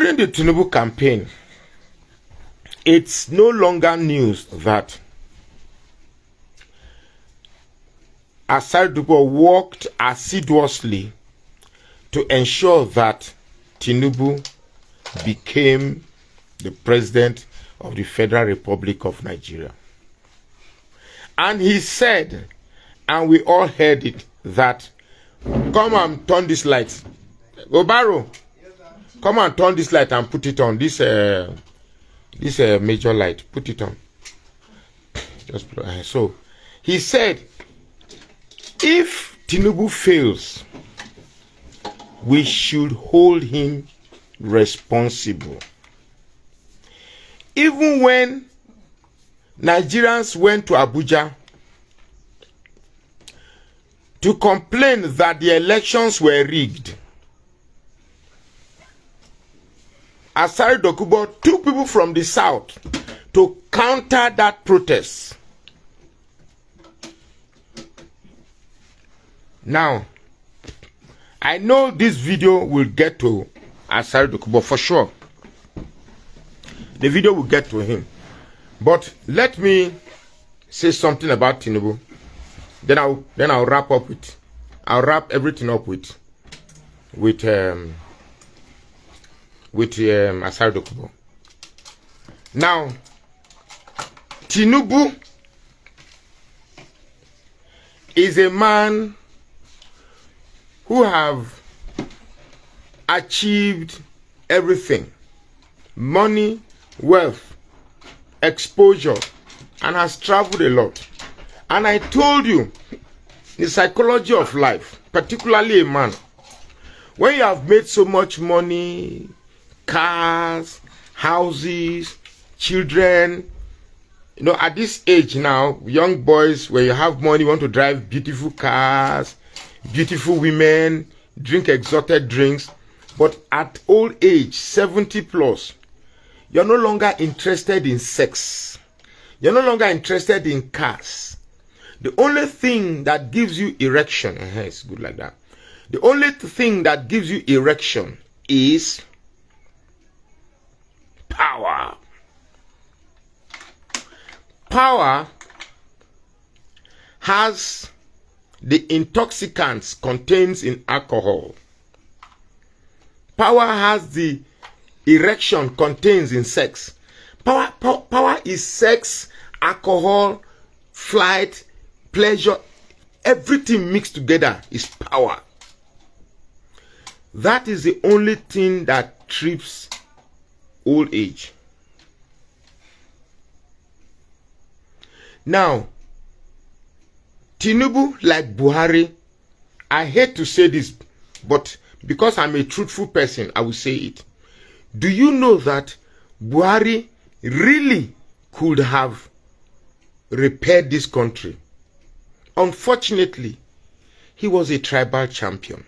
During the Tinubu campaign, it's no longer news that Asari Dokubo worked assiduously to ensure that Tinubu became the president of the Federal Republic of Nigeria. And he said, and we all heard it, that come and turn this light. Obaro, come and turn this light and put it on. This major light, put it on. Just so he said, if Tinubu fails, we should hold him responsible. Even when Nigerians went to Abuja to complain that the elections were rigged, Asari Dokubo took people from the south to counter that protest. Now, I know this video will get to Asari Dokubo for sure. The video will get to him. But let me say something about Tinubu. Then I'll wrap up with. I'll wrap everything up with Asari Dokubo. Now, Tinubu is a man who have achieved everything: money, wealth, exposure, and has traveled a lot. And I told you, the psychology of life, particularly a man, when you have made so much money, cars, houses, children, you know, at this age now, young boys, when you have money, you want to drive beautiful cars, beautiful women, drink exotic drinks. But at old age, 70 plus, you're no longer interested in sex. You're no longer interested in cars. The only thing that gives you erection, it's good like that. The only thing that gives you erection is power. Power has the intoxicants contained in alcohol. Power has the erection contained in sex. Power is sex, alcohol, flight, pleasure. Everything mixed together is power. That is the only thing that trips old age. Now, Tinubu, like Buhari, I hate to say this, but because I'm a truthful person, I will say it. Do you know that Buhari really could have repaired this country? Unfortunately, he was a tribal champion.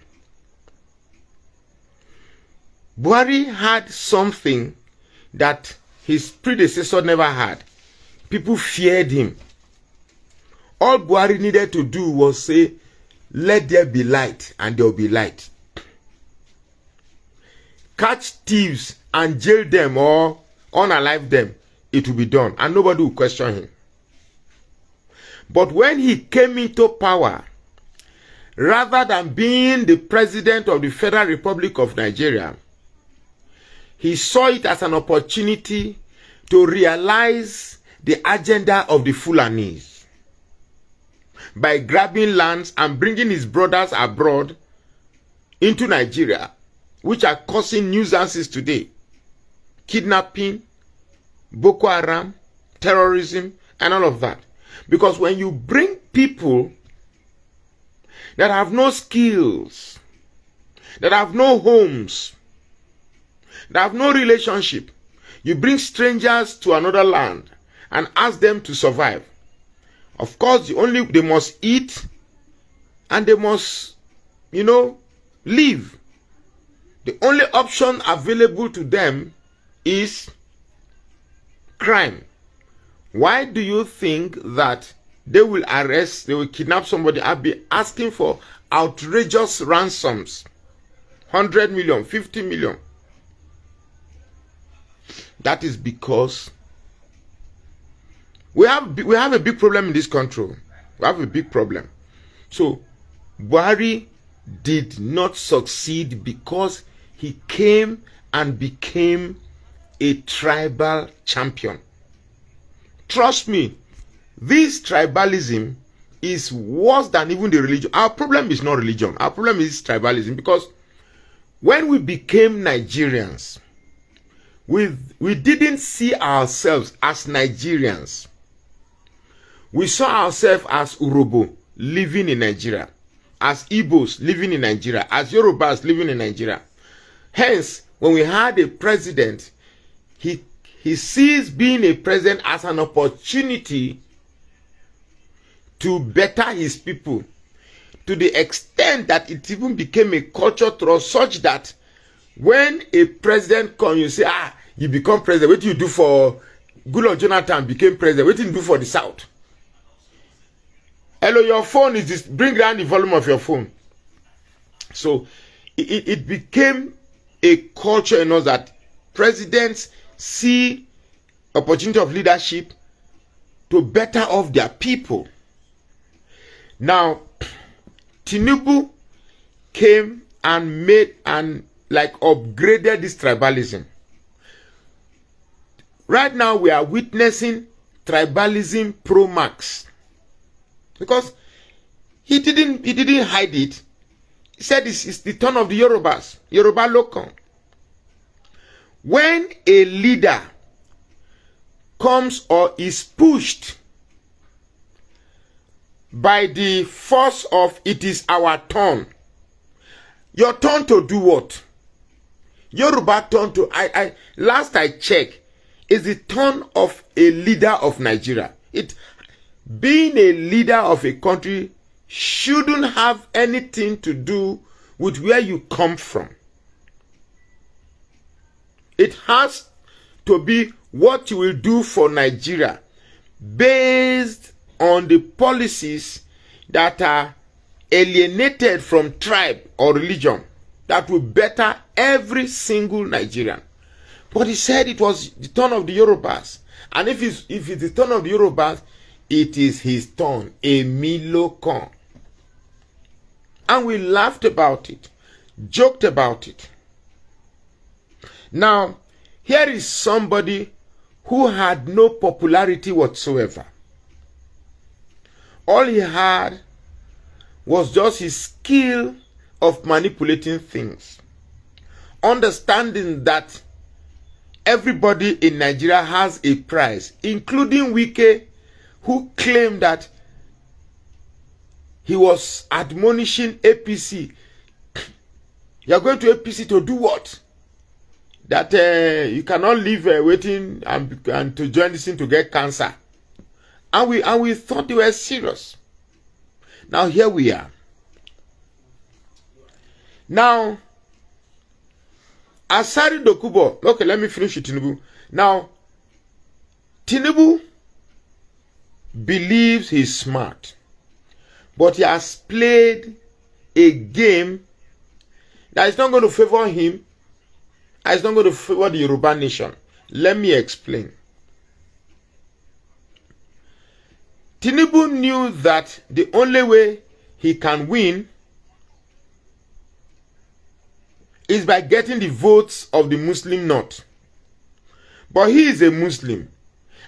Buhari had something that his predecessor never had. People feared him. All Buhari needed to do was say, let there be light, and there will be light. Catch thieves and jail them or unalive them, it will be done, and nobody will question him. But when he came into power, rather than being the president of the Federal Republic of Nigeria, he saw it as an opportunity to realize the agenda of the Fulanis by grabbing lands and bringing his brothers abroad into Nigeria, which are causing nuisances today. Kidnapping, Boko Haram, terrorism, and all of that. Because when you bring people that have no skills, that have no homes, that have no relationship, you bring strangers to another land and ask them to survive. Of course, they must eat and they must, live. The only option available to them is crime. Why do you think that they will kidnap somebody and be asking for outrageous ransoms? 100 million, 50 million. That is because we have a big problem in this country. We have a big problem. So Buhari did not succeed because he came and became a tribal champion. Trust me, this tribalism is worse than even the religion. Our problem is not religion. Our problem is tribalism, because when we became Nigerians, we didn't see ourselves as Nigerians. We saw ourselves as Urobo living in Nigeria, as Igbos living in Nigeria, as Yorubas living in Nigeria. Hence, when we had a president, he sees being a president as an opportunity to better his people, to the extent that it even became a culture thrust, such that when a president comes, you say, you become president. What do you do for Goodluck Jonathan became president? What do you do for the South? Hello, your phone is this. Bring down the volume of your phone. So it became a culture in us that presidents see opportunity of leadership to better off their people. Now, Tinubu came and made and upgraded this tribalism. Right now, we are witnessing tribalism pro max, because he didn't hide it. He said it's the turn of the Yorubas, Yoruba local. When a leader comes or is pushed by the force of it is our turn, your turn to do what? Yoruba turn to, last I checked, is the turn of a leader of Nigeria. Being a leader of a country shouldn't have anything to do with where you come from. It has to be what you will do for Nigeria based on the policies that are alienated from tribe or religion, that will better every single Nigerian. But he said it was the turn of the Yorubas. And if it's the turn of the Yorubas, it is his turn, a Milokon. And we laughed about it, joked about it. Now, here is somebody who had no popularity whatsoever. All he had was just his skill of manipulating things. Understanding that everybody in Nigeria has a price, including Wike, who claimed that he was admonishing APC. You are going to APC to do what? That you cannot live waiting and to join this thing to get cancer. And we thought they were serious. Now here we are. Now, Asari Dokubo. Okay, let me finish with Tinubu. Now, Tinubu believes he's smart, but he has played a game that is not going to favor him, and it's not going to favor the Yoruba nation. Let me explain. Tinubu knew that the only way he can win is by getting the votes of the Muslim North. But he is a Muslim,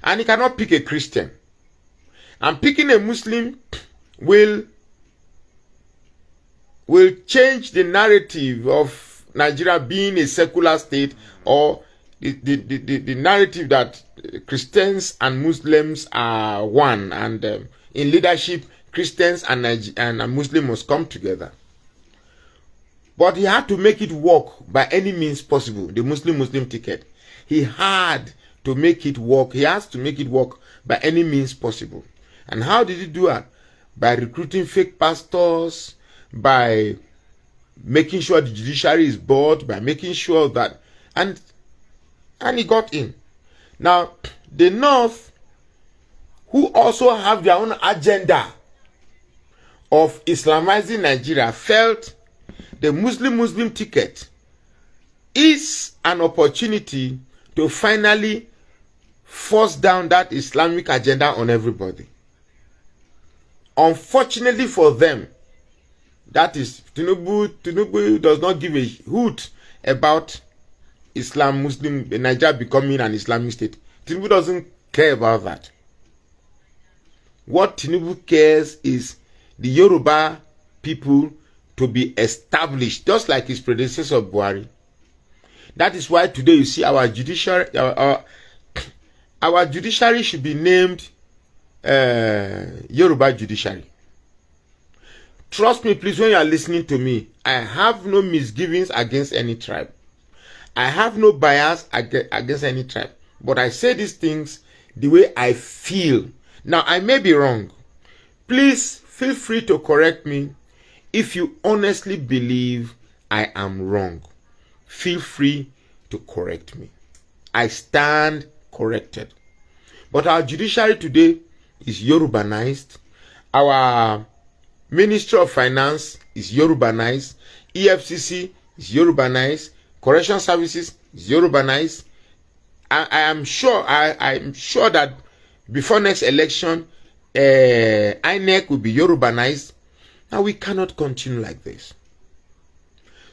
and he cannot pick a Christian. And picking a Muslim will change the narrative of Nigeria being a secular state, or the narrative that Christians and Muslims are one, and in leadership, Christians and Muslims must come together. But he had to make it work by any means possible, the Muslim ticket. He had to make it work. He has to make it work by any means possible. And how did he do that? By recruiting fake pastors, by making sure the judiciary is bought, by making sure that, and he got in. Now, the North, who also have their own agenda of Islamizing Nigeria, felt the Muslim ticket is an opportunity to finally force down that Islamic agenda on everybody. Unfortunately for them, that is, Tinubu does not give a hoot about Islam, Muslim, Nigeria becoming an Islamic state. Tinubu doesn't care about that. What Tinubu cares is the Yoruba people to be established, just like his predecessor Buhari. That is why today you see our judiciary, our judiciary should be named Yoruba judiciary. Trust me, please, when you are listening to me, I have no misgivings against any tribe. I have no bias against any tribe. But I say these things the way I feel. Now, I may be wrong. Please feel free to correct me if you honestly believe I am wrong. Feel free to correct me. I stand corrected. But our judiciary today is Yorubanized. Our Ministry of Finance is Yorubanized. EFCC is Yorubanized. Correction Services is Yorubanized. I'm sure that before next election, INEC will be Yorubanized. Now we cannot continue like this.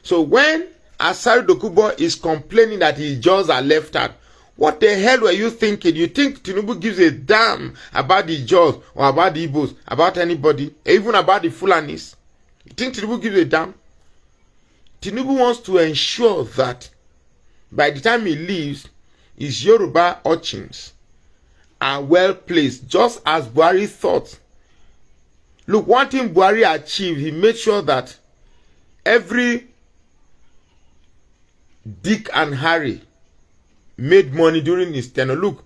So when Asari Dokubo is complaining that his jaws are left out, what the hell were you thinking? You think Tinubu gives a damn about the Jaws or about the Igbos, about anybody, even about the Fulanis? You think Tinubu gives a damn? Tinubu wants to ensure that by the time he leaves, his Yoruba urchins are well placed, just as Buhari thought. Look, one thing Buhari achieved, he made sure that every Dick and Harry made money during his tenure. Look,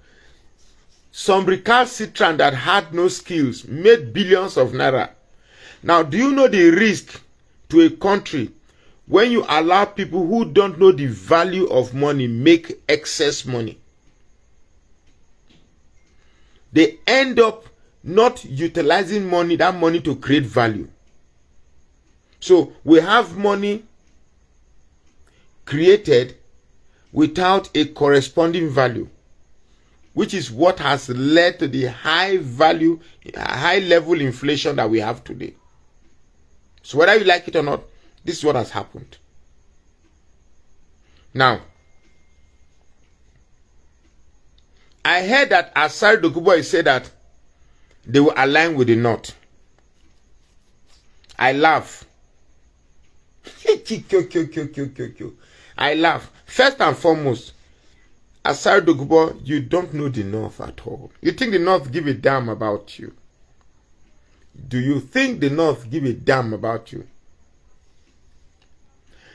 some recalcitrant that had no skills made billions of naira. Now, do you know the risk to a country when you allow people who don't know the value of money make excess money? They end up not utilizing that money to create value. So we have money created without a corresponding value, which is what has led to the high level inflation that we have today. So whether you like it or not, this is what has happened. Now, I heard that Asari Dokubo said that they will align with the North. I laugh. I laugh. First and foremost, Asari Dokubo, you don't know the North at all. You think the North give a damn about you? Do you think the North give a damn about you?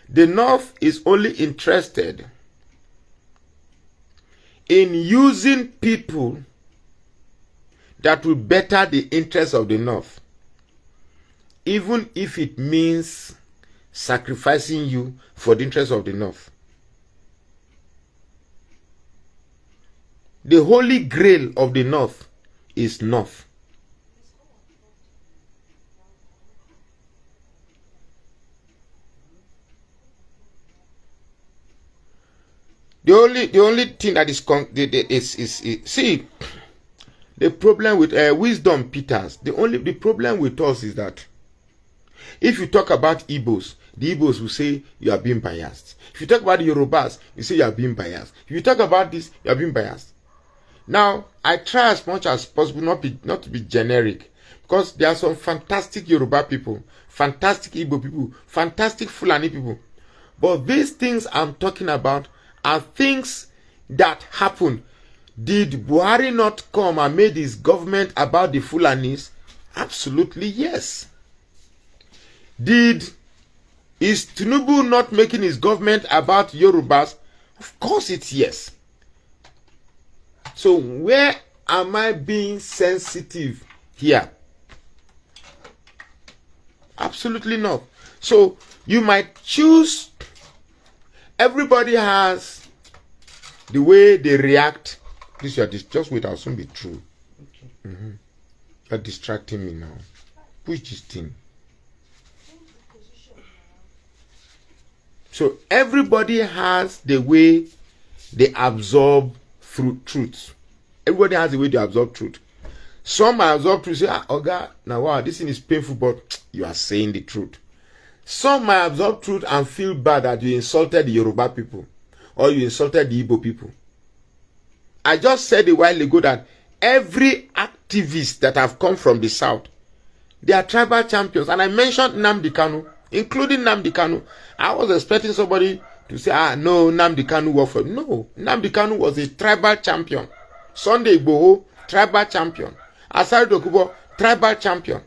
The North is only interested in using people that will better the interests of the North, even if it means sacrificing you for the interests of the North. The holy grail of the North is North. The only thing that is see, the problem with Wisdom Peters, the problem with us is that if you talk about Igbos, the Igbos will say you are being biased. If you talk about the Yorubas, you say you are being biased. If you talk about this, you are being biased. Now, I try as much as possible not to be generic, because there are some fantastic Yoruba people, fantastic Igbo people, fantastic Fulani people. But these things I'm talking about are things that happen. Did Buhari not come and made his government about the Fulanis? Absolutely yes. Is Tinubu not making his government about Yorubas? Of course it's yes. So where am I being sensitive here? Absolutely not. So you might choose. Everybody has the way they react. This just wait, I'll soon be true. Okay. You're distracting me now. Push this thing. So everybody has the way they absorb through truth. Everybody has a way to absorb truth. Some might absorb truth, say, oh God, now wow, this thing is painful, but you are saying the truth. Some might absorb truth and feel bad that you insulted the Yoruba people or you insulted the Igbo people. I just said a while ago that every activist that have come from the south, they are tribal champions. And I mentioned Nnamdi Kanu, including Nnamdi Kanu. I was expecting somebody to say, no, Nnamdi Kanu worked for. No, Nnamdi Kanu was a tribal champion. Sunday Igboho, tribal champion. Asari Dokubo, tribal champion.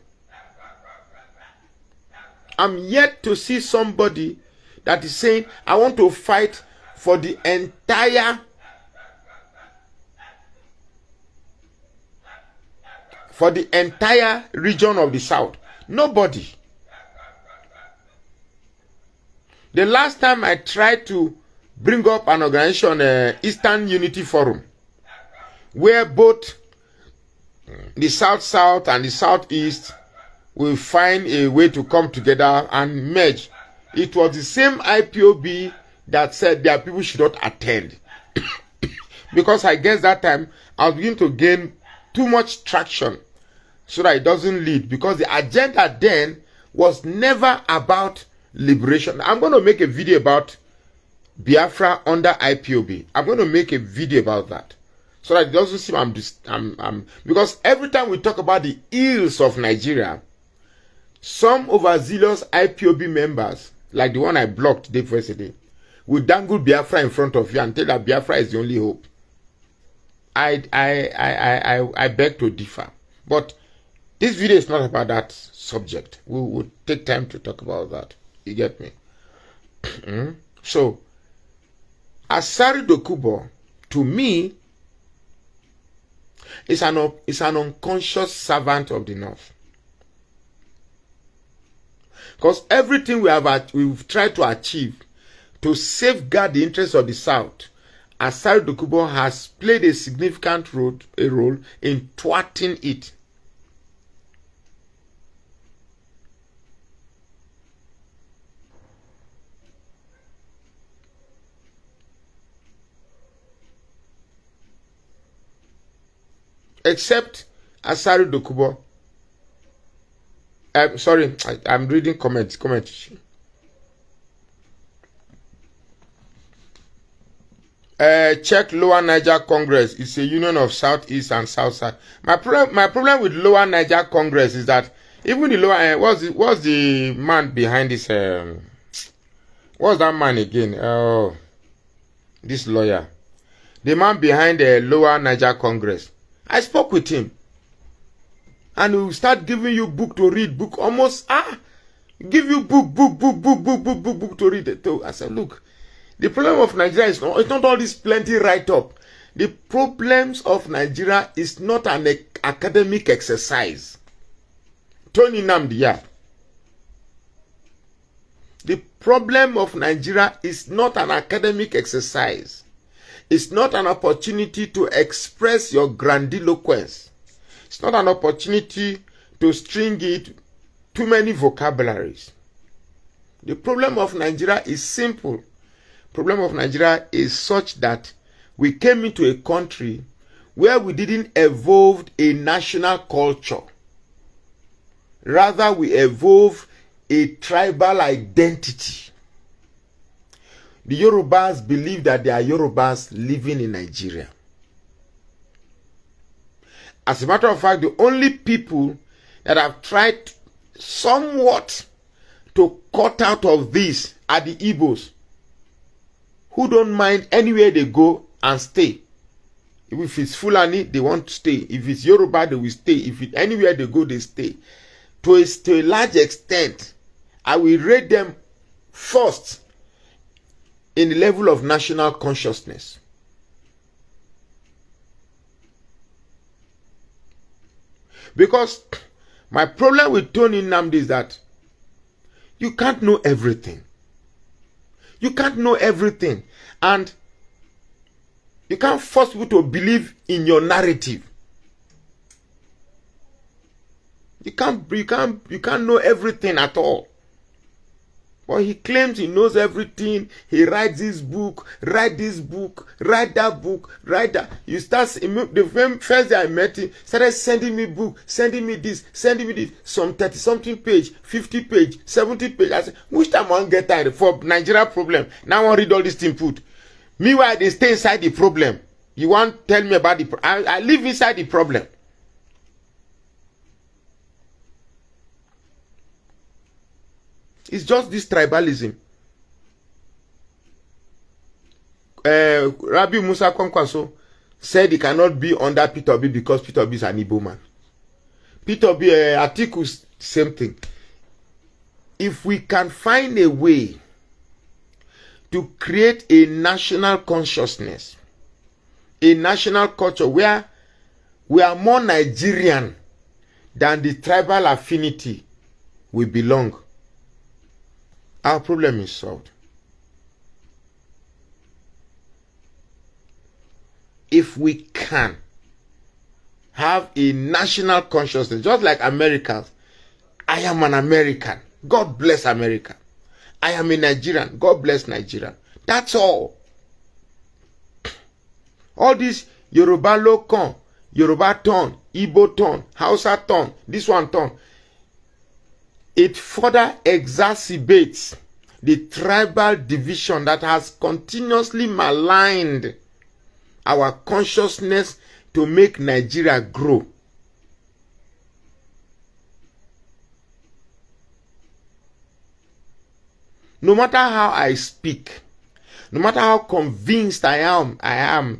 I'm yet to see somebody that is saying, I want to fight for the entire region of the South. Nobody. The last time I tried to bring up an organization, Eastern Unity Forum, where both the South-South and the Southeast will find a way to come together and merge. It was the same IPOB that said their people should not attend. Because I guess that time I was beginning to gain too much traction so that it doesn't lead. Because the agenda then was never about liberation. I'm going to make a video about Biafra under IPOB. I'm going to make a video about that. So that it doesn't seem because every time we talk about the ills of Nigeria, some overzealous IPOB members, like the one I blocked day first day, will dangle Biafra in front of you and tell that Biafra is the only hope. I beg to differ. But this video is not about that subject. We will take time to talk about that. You get me? So, Asari Dokubo, to me, is an unconscious servant of the North. Because everything we've tried to achieve to safeguard the interests of the South, Asari Dokubo has played a significant role in thwarting it. Except Asari Dokubo. Sorry, I'm reading comments. Check Lower Niger Congress. It's a union of Southeast and Southside. My problem with Lower Niger Congress is that even the lower what's the man behind this? What's that man again? Oh, this lawyer, the man behind the Lower Niger Congress. I spoke with him. And we will start giving you book to read, give you book to read. I said, look, the problem of Nigeria is it's not all this plenty write-up. The problems of Nigeria is not an academic exercise. Tony Namdia. The problem of Nigeria is not an academic exercise. It's not an opportunity to express your grandiloquence. It's not an opportunity to string it too many vocabularies. The problem of Nigeria is simple. The problem of Nigeria is such that we came into a country where we didn't evolve a national culture. Rather, we evolved a tribal identity. The Yorubas believe that they are Yorubas living in Nigeria. As a matter of fact, the only people that have tried somewhat to cut out of this are the Igbos, who don't mind anywhere they go and stay. If it's Fulani, they want to stay. If it's Yoruba, they will stay. If it's anywhere they go, they stay. To a large extent, I will rate them first in the level of national consciousness. Because my problem with Tony Nnamdi is that you can't know everything. You can't know everything. And you can't force people to believe in your narrative. You can't know everything at all. But he claims he knows everything. He writes this book, write this book, write that book, write that. You start, the first day I met him, started sending me book, sending me this, some 30-something page, 50 page, 70 page. I said, which time I want get tired for Nigeria problem? Now I want to read all this thing put. Meanwhile, they stay inside the problem. You want to tell me about the I live inside the problem. It's just this tribalism. Rabbi Musa Kwankwaso said he cannot be under Peter Obi because Peter Obi is an Igbo man. Peter Obi, Atiku, same thing. If we can find a way to create a national consciousness, a national culture where we are more Nigerian than the tribal affinity we belong, our problem is solved. If we can have a national consciousness, just like Americans, I am an American. God bless America. I am a Nigerian. God bless Nigeria. That's all. All this Yoruba lokan, Yoruba ton, Igbo ton, Hausa ton, this one ton, it further exacerbates the tribal division that has continuously maligned our consciousness to make Nigeria grow. No matter how I speak, no matter how convinced I am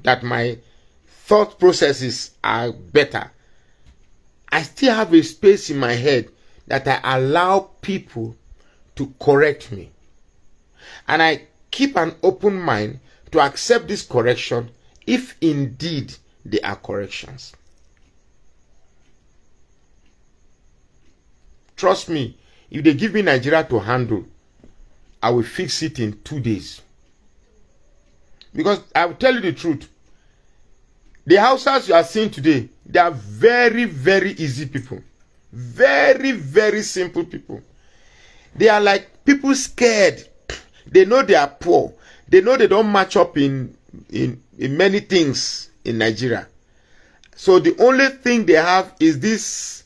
that my thought processes are better, I still have a space in my head that I allow people to correct me. And I keep an open mind to accept this correction if indeed they are corrections. Trust me, if they give me Nigeria to handle, I will fix it in 2 days. Because I will tell you the truth. The Hausas you are seeing today, they are very, very easy people. Very, very simple people. They are like people scared. They know they are poor. They know they don't match up in many things in Nigeria. So the only thing they have is this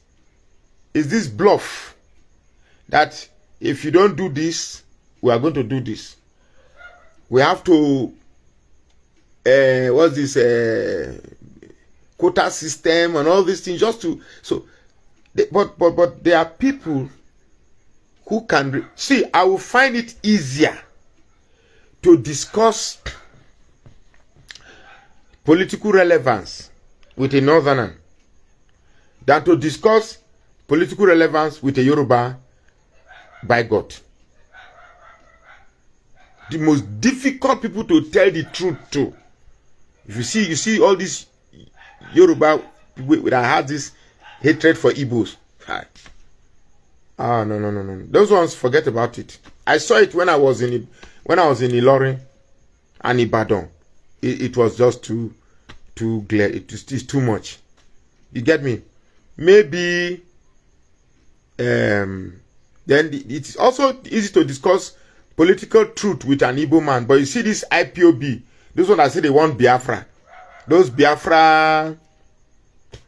bluff that if you don't do this, we are going to do this. We have to what's this quota system and all these things just to but there are people who can see. I will find it easier to discuss political relevance with a northerner than to discuss political relevance with a Yoruba by God. The most difficult people to tell the truth to. If you see all these Yoruba people that have this hatred for Igbos. No. Those ones, forget about it. I saw it when I was in Ilorin and Ibadan. It was just too clear. It's too much. You get me? Maybe then it's also easy to discuss political truth with an Igbo man. But you see this IPOB, those ones that say they want Biafra, those Biafra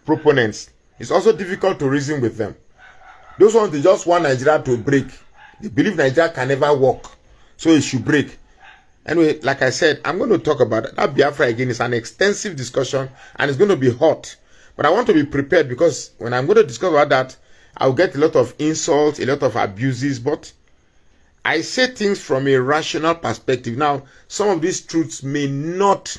proponents, it's also difficult to reason with them. Those ones, they just want Nigeria to break. They believe Nigeria can never work, so it should break. Anyway, like I said, I'm going to talk about that. That Biafra again is an extensive discussion and it's going to be hot. But I want to be prepared because when I'm going to discuss about that, I'll get a lot of insults, a lot of abuses. But I say things from a rational perspective. Now, some of these truths may not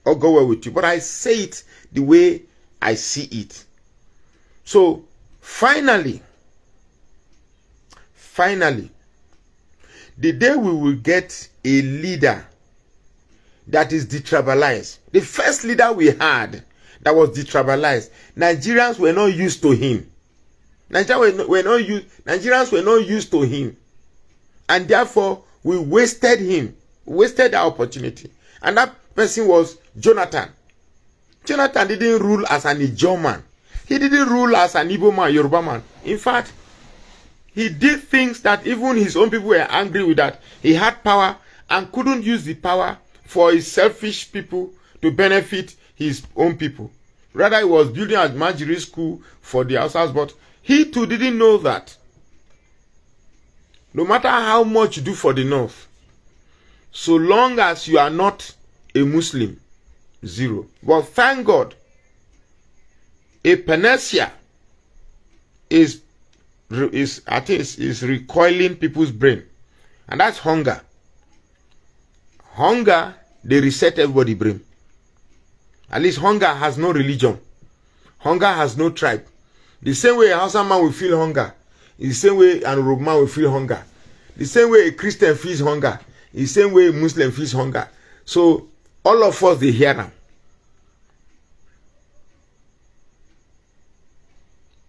all go well with you, but I say it the way I see it. So, finally, the day we will get a leader that is detribalized, the first leader we had that was detribalized, Nigerians were not used to him. Nigerians were not used to him. And therefore, we wasted him. We wasted our opportunity. And that person was Jonathan. Jonathan didn't rule as an Ijaw man. He didn't rule as an Igbo man, Yoruba man. In fact, he did things that even his own people were angry with, that he had power and couldn't use the power for his selfish people to benefit his own people. Rather, he was building a Majiri school for the houses, but he too didn't know that no matter how much you do for the North, so long as you are not a Muslim, zero. But thank God, a panacea is recoiling people's brain, and that's hunger. Hunger, they reset everybody's brain. At least hunger has no religion. Hunger has no tribe. The same way a Hausa man will feel hunger, the same way an Yoruba man will feel hunger, the same way a Christian feels hunger, the same way a Muslim feels hunger. So all of us, they hear them.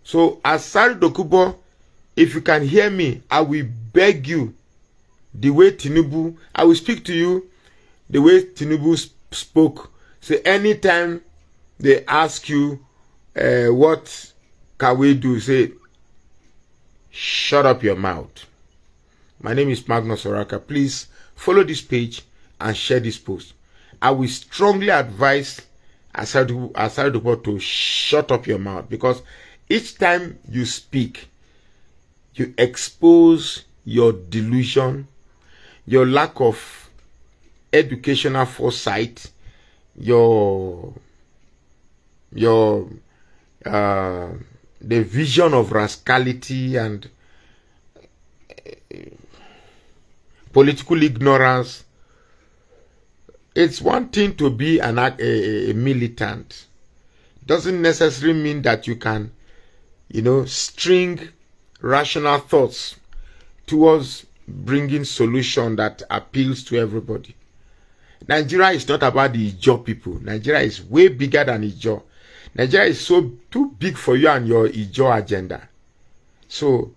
So Asari Dokubo, if you can hear me, I will beg you, the way Tinubu, I will speak to you the way Tinubu spoke. Say anytime they ask you, what can we do? Say, shut up your mouth. My name is Magnus Oraka. Please follow this page and share this post. I will strongly advise Asari Dokubo to shut up your mouth, because each time you speak, you expose your delusion, your lack of educational foresight, the vision of rascality and political ignorance. It's one thing to be a militant. Doesn't necessarily mean that you can, string rational thoughts towards bringing solution that appeals to everybody. Nigeria is not about the Ijaw people. Nigeria is way bigger than Ijaw. Nigeria is too big for you and your Ijaw agenda. So,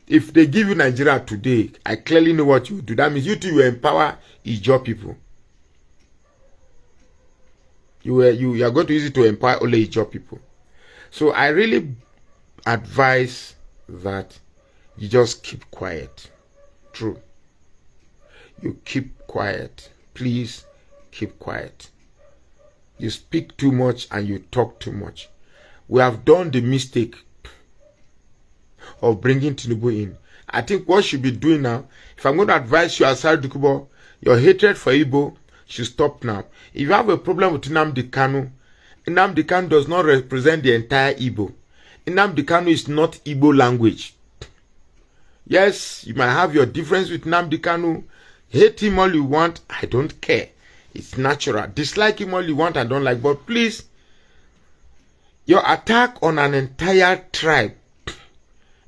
if they give you Nigeria today, I clearly know what you do. That means you too will empower Ijaw people. You are going to use it to empower only Ijaw people. So I really advise that you just keep quiet. True. You keep quiet. Please keep quiet. You speak too much and you talk too much. We have done the mistake of bringing Tinubu in. I think what should be doing now, if I'm going to advise you, Asari Dokubo, your hatred for Igbo should stop now. If you have a problem with Nnamdi Kanu, Nnamdi Kanu does not represent the entire Igbo. Nnamdi Kanu is not Igbo language. Yes, you might have your difference with Nnamdi Kanu. Hate him all you want, I don't care. It's natural. Dislike him all you want, I don't like. But please, your attack on an entire tribe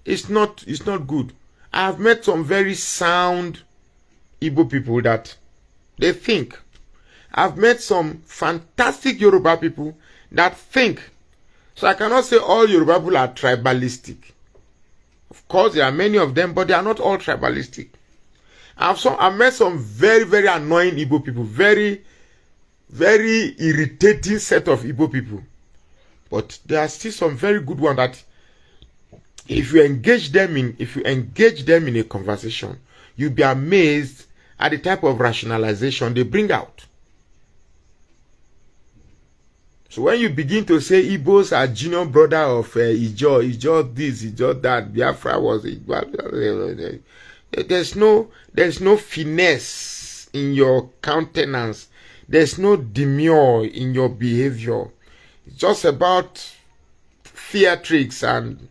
is not good. I have met some very sound Igbo people that they think. I've met some fantastic Yoruba people that think. So I cannot say all Yoruba people are tribalistic. Of course, there are many of them, but they are not all tribalistic. I've met some very, very annoying Igbo people, very, very irritating set of Igbo people. But there are still some very good ones that if you engage them in a conversation, you'll be amazed at the type of rationalization they bring out. So when you begin to say Igbos are junior brother of Ijaw this, Ijaw that, Biafra was Ijaw, there's no finesse in your countenance. There's no demure in your behavior. It's just about theatrics and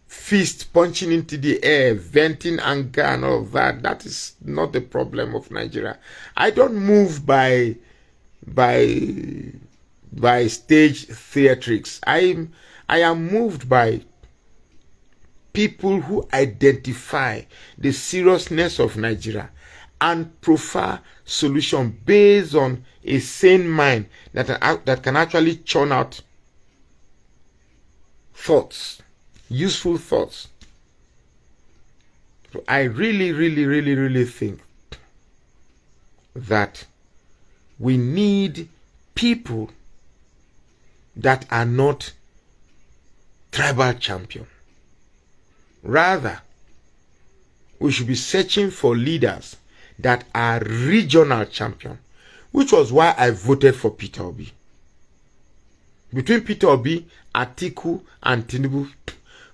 fist punching into the air, venting anger and all of that. That is not the problem of Nigeria. I don't move by stage theatrics. I am moved by people who identify the seriousness of Nigeria and prefer solution based on a sane mind that can actually churn out thoughts, useful thoughts. So I really think that we need people that are not tribal champion. Rather, we should be searching for leaders that are regional champions, which was why I voted for Peter Obi. Between Peter Obi, Atiku, and Tinubu,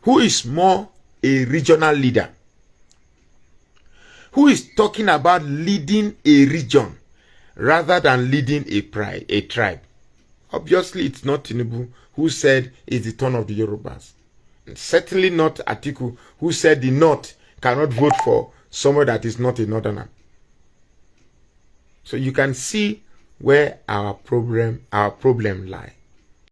who is more a regional leader? Who is talking about leading a region rather than leading a tribe? Obviously, it's not Tinubu, who said it's the turn of the Yorubas. And certainly not Atiku, who said the North cannot vote for someone that is not a Northerner. So you can see where our problem lies.